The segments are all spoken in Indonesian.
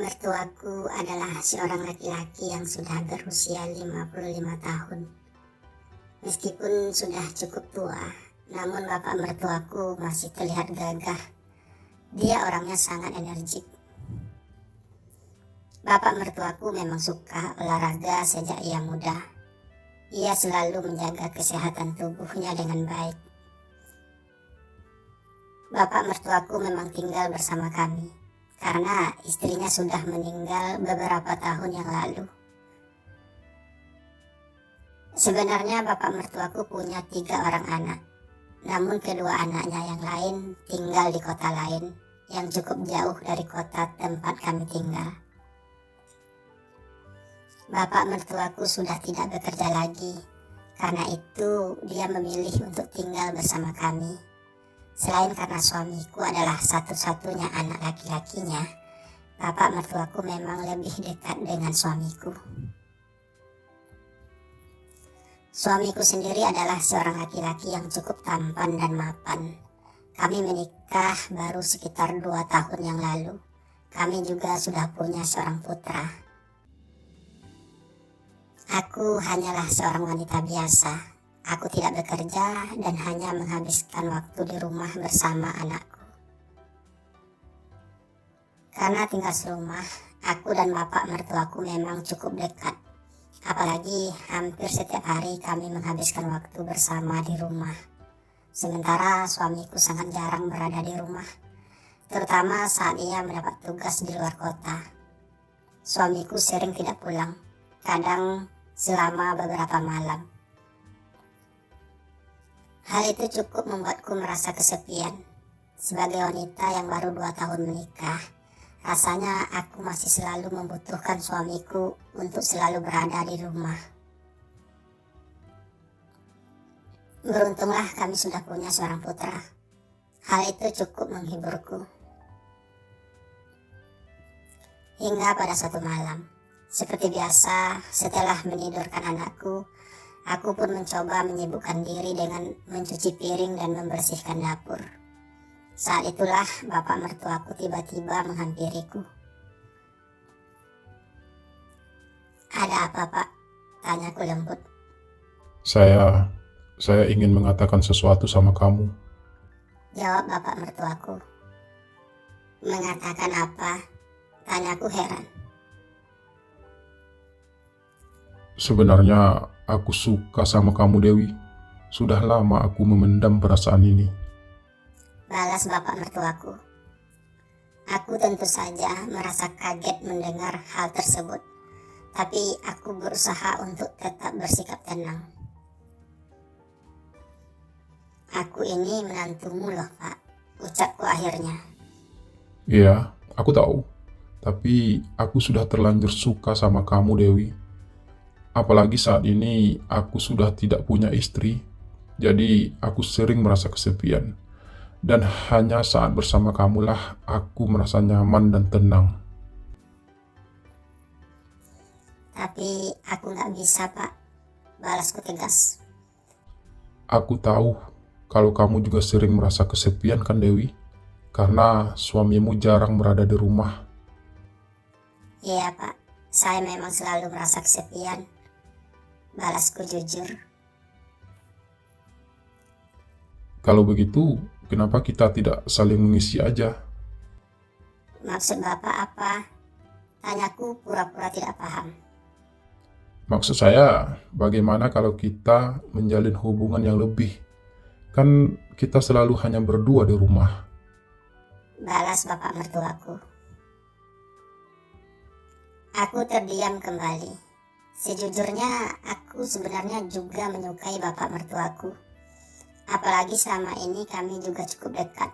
Mertuaku adalah seorang laki-laki yang sudah berusia 55 tahun. Meskipun sudah cukup tua, namun bapak mertuaku masih terlihat gagah. Dia orangnya sangat energik. Bapak mertuaku memang suka olahraga sejak ia muda. Ia selalu menjaga kesehatan tubuhnya dengan baik. Bapak mertuaku memang tinggal bersama kami, karena istrinya sudah meninggal beberapa tahun yang lalu. Sebenarnya bapak mertuaku punya 3 orang anak, namun kedua anaknya yang lain tinggal di kota lain yang cukup jauh dari kota tempat kami tinggal. Bapak mertuaku sudah tidak bekerja lagi, karena itu dia memilih untuk tinggal bersama kami. Selain karena suamiku adalah satu-satunya anak laki-lakinya, bapak mertuaku memang lebih dekat dengan suamiku. Suamiku sendiri adalah seorang laki-laki yang cukup tampan dan mapan. Kami menikah baru sekitar 2 tahun yang lalu. Kami juga sudah punya seorang putra. Aku hanyalah seorang wanita biasa. Aku tidak bekerja dan hanya menghabiskan waktu di rumah bersama anakku. Karena tinggal serumah, aku dan bapak mertuaku memang cukup dekat. Apalagi hampir setiap hari kami menghabiskan waktu bersama di rumah. Sementara suamiku sangat jarang berada di rumah, terutama saat ia mendapat tugas di luar kota. Suamiku sering tidak pulang, kadang selama beberapa malam. Hal itu cukup membuatku merasa kesepian. Sebagai wanita yang baru 2 tahun menikah, rasanya aku masih selalu membutuhkan suamiku untuk selalu berada di rumah. Beruntunglah kami sudah punya seorang putra. Hal itu cukup menghiburku. Hingga pada suatu malam, seperti biasa setelah menidurkan anakku, aku pun mencoba menyibukkan diri dengan mencuci piring dan membersihkan dapur. Saat itulah bapak mertuaku tiba-tiba menghampiriku. "Ada apa, Pak?" tanyaku lembut. Saya ingin mengatakan sesuatu sama kamu. Jawab bapak mertuaku. "Mengatakan apa?" tanyaku heran. Sebenarnya aku suka sama kamu, Dewi. Sudah lama aku memendam perasaan ini. Balas bapak mertuaku. Aku tentu saja merasa kaget mendengar hal tersebut, tapi aku berusaha untuk tetap bersikap tenang. "Aku ini menantumu loh, Pak," ucapku akhirnya. Iya, aku tahu. Tapi aku sudah terlanjur suka sama kamu, Dewi. Apalagi saat ini aku sudah tidak punya istri. Jadi aku sering merasa kesepian. Dan hanya saat bersama kamulah aku merasa nyaman dan tenang. "Tapi aku gak bisa, Pak," balasku tegas. Aku tahu kalau kamu juga sering merasa kesepian kan, Dewi? Karena suamimu jarang berada di rumah. "Iya, Pak, saya memang selalu merasa kesepian," balasku jujur. Kalau begitu, kenapa kita tidak saling mengisi aja? "Maksud Bapak apa?" tanyaku pura-pura tidak paham. Maksud saya, bagaimana kalau kita menjalin hubungan yang lebih? Kan kita selalu hanya berdua di rumah. Balas bapak mertuaku. Aku terdiam kembali. Sejujurnya, aku sebenarnya juga menyukai bapak mertuaku. Apalagi selama ini kami juga cukup dekat.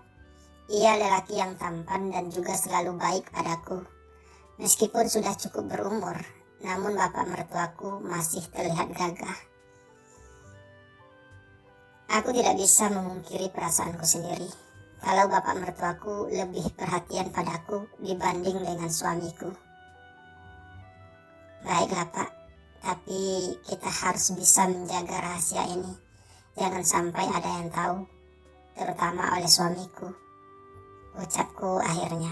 Ia lelaki yang tampan dan juga selalu baik padaku. Meskipun sudah cukup berumur, namun bapak mertuaku masih terlihat gagah. Aku tidak bisa memungkiri perasaanku sendiri. Kalau bapak mertuaku lebih perhatian padaku dibanding dengan suamiku. Baiklah, Pak, tapi kita harus bisa menjaga rahasia ini. Jangan sampai ada yang tahu, terutama oleh suamiku, ucapku akhirnya.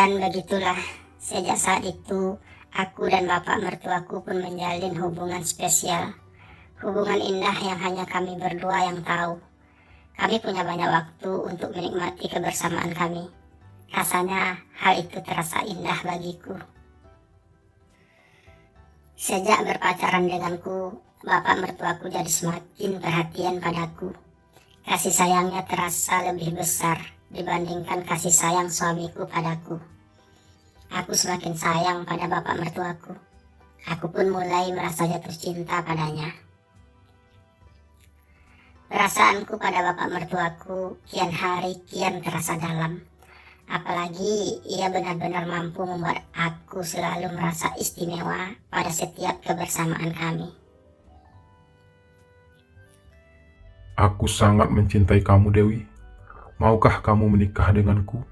Dan begitulah, sejak saat itu, aku dan bapak mertuaku pun menjalin hubungan spesial. Hubungan indah yang hanya kami berdua yang tahu. Kami punya banyak waktu untuk menikmati kebersamaan kami. Rasanya hal itu terasa indah bagiku. Sejak berpacaran denganku, bapak mertuaku jadi semakin perhatian padaku. Kasih sayangnya terasa lebih besar dibandingkan kasih sayang suamiku padaku. Aku semakin sayang pada bapak mertuaku. Aku pun mulai merasa jatuh cinta padanya. Perasaanku pada bapak mertuaku kian hari kian terasa dalam. Apalagi ia benar-benar mampu membuat aku selalu merasa istimewa pada setiap kebersamaan kami. Aku sangat mencintai kamu, Dewi. Maukah kamu menikah denganku?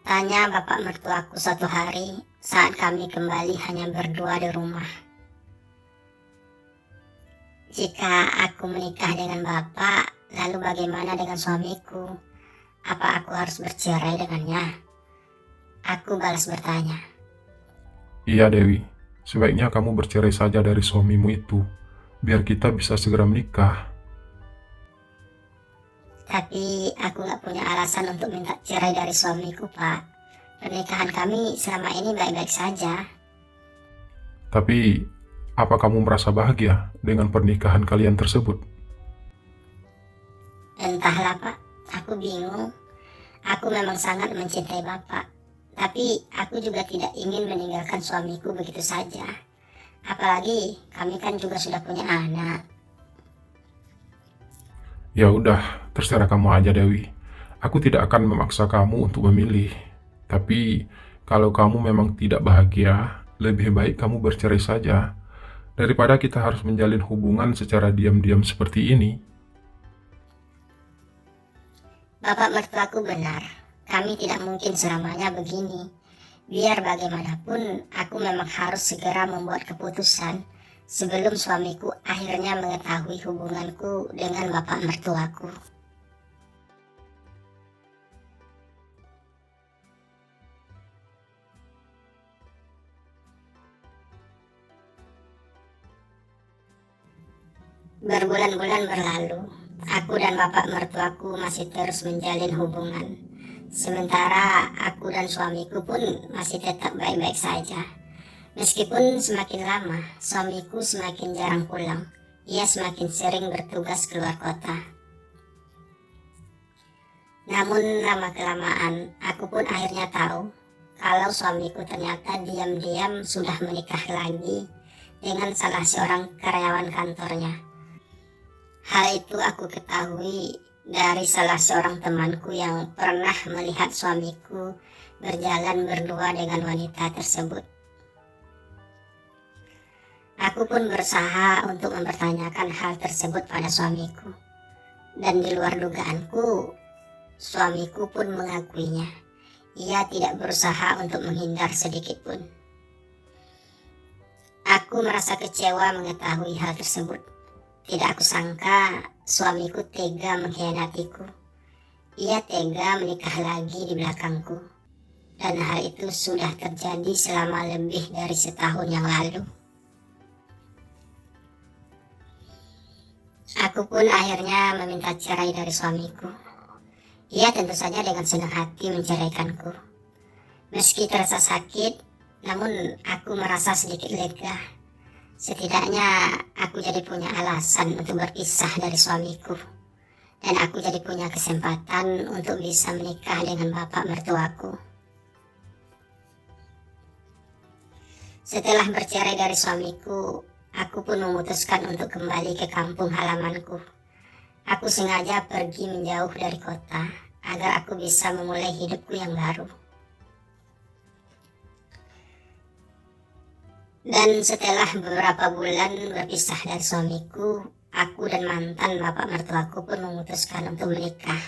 Tanya bapak mertuaku suatu hari saat kami kembali hanya berdua di rumah. Jika aku menikah dengan bapak, lalu bagaimana dengan suamiku? Apa aku harus bercerai dengannya? Aku balas bertanya. Iya, Dewi. Sebaiknya kamu bercerai saja dari suamimu itu, biar kita bisa segera menikah. Tapi aku gak punya alasan untuk minta cerai dari suamiku, Pak. Pernikahan kami selama ini baik-baik saja. Tapi, apa kamu merasa bahagia dengan pernikahan kalian tersebut? Entahlah, Pak. Aku bingung. Aku memang sangat mencintai Bapak. Tapi aku juga tidak ingin meninggalkan suamiku begitu saja. Apalagi kami kan juga sudah punya anak. Ya udah, terserah kamu aja, Dewi. Aku tidak akan memaksa kamu untuk memilih. Tapi, kalau kamu memang tidak bahagia, lebih baik kamu bercerai saja. Daripada kita harus menjalin hubungan secara diam-diam seperti ini. Bapak mertuaku benar. Kami tidak mungkin selamanya begini. Biar bagaimanapun, aku memang harus segera membuat keputusan sebelum suamiku akhirnya mengetahui hubunganku dengan bapak mertuaku. Berbulan-bulan berlalu, aku dan bapak mertuaku masih terus menjalin hubungan. Sementara aku dan suamiku pun masih tetap baik-baik saja. Meskipun semakin lama, suamiku semakin jarang pulang. Ia semakin sering bertugas keluar kota. Namun lama-kelamaan, aku pun akhirnya tahu kalau suamiku ternyata diam-diam sudah menikah lagi dengan salah seorang karyawan kantornya. Hal itu aku ketahui dari salah seorang temanku yang pernah melihat suamiku berjalan berdua dengan wanita tersebut. Aku pun berusaha untuk mempertanyakan hal tersebut pada suamiku. Dan di luar dugaanku, suamiku pun mengakuinya. Ia tidak berusaha untuk menghindar sedikit pun. Aku merasa kecewa mengetahui hal tersebut. Tidak aku sangka suamiku tega mengkhianatiku. Ia tega menikah lagi di belakangku. Dan hal itu sudah terjadi selama lebih dari setahun yang lalu. Aku pun akhirnya meminta cerai dari suamiku. Ia tentu saja dengan senang hati menceraikanku. Meski terasa sakit, namun aku merasa sedikit lega. Setidaknya aku jadi punya alasan untuk berpisah dari suamiku. Dan aku jadi punya kesempatan untuk bisa menikah dengan bapak mertuaku. Setelah bercerai dari suamiku, aku pun memutuskan untuk kembali ke kampung halamanku. Aku sengaja pergi menjauh dari kota agar aku bisa memulai hidupku yang baru. Dan setelah beberapa bulan berpisah dari suamiku, aku dan mantan bapak mertuaku pun memutuskan untuk menikah.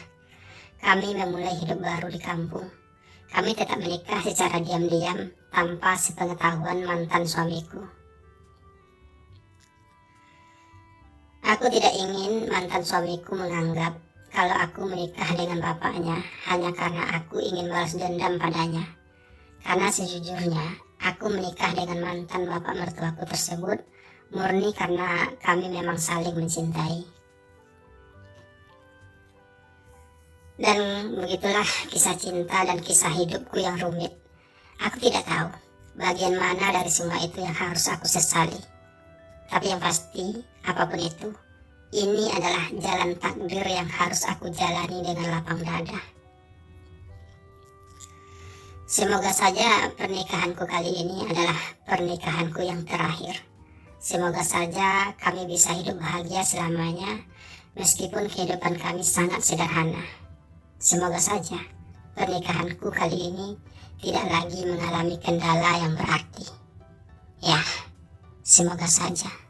Kami memulai hidup baru di kampung. Kami tetap menikah secara diam-diam tanpa sepengetahuan mantan suamiku. Aku tidak ingin mantan suamiku menganggap kalau aku menikah dengan bapaknya hanya karena aku ingin balas dendam padanya. Karena sejujurnya, aku menikah dengan mantan bapak mertuaku tersebut murni karena kami memang saling mencintai. Dan begitulah kisah cinta dan kisah hidupku yang rumit. Aku tidak tahu bagian mana dari semua itu yang harus aku sesali. Tapi yang pasti, apapun itu, ini adalah jalan takdir yang harus aku jalani dengan lapang dada. Semoga saja pernikahanku kali ini adalah pernikahanku yang terakhir. Semoga saja kami bisa hidup bahagia selamanya, meskipun kehidupan kami sangat sederhana. Semoga saja pernikahanku kali ini tidak lagi mengalami kendala yang berarti. Ya, semoga saja.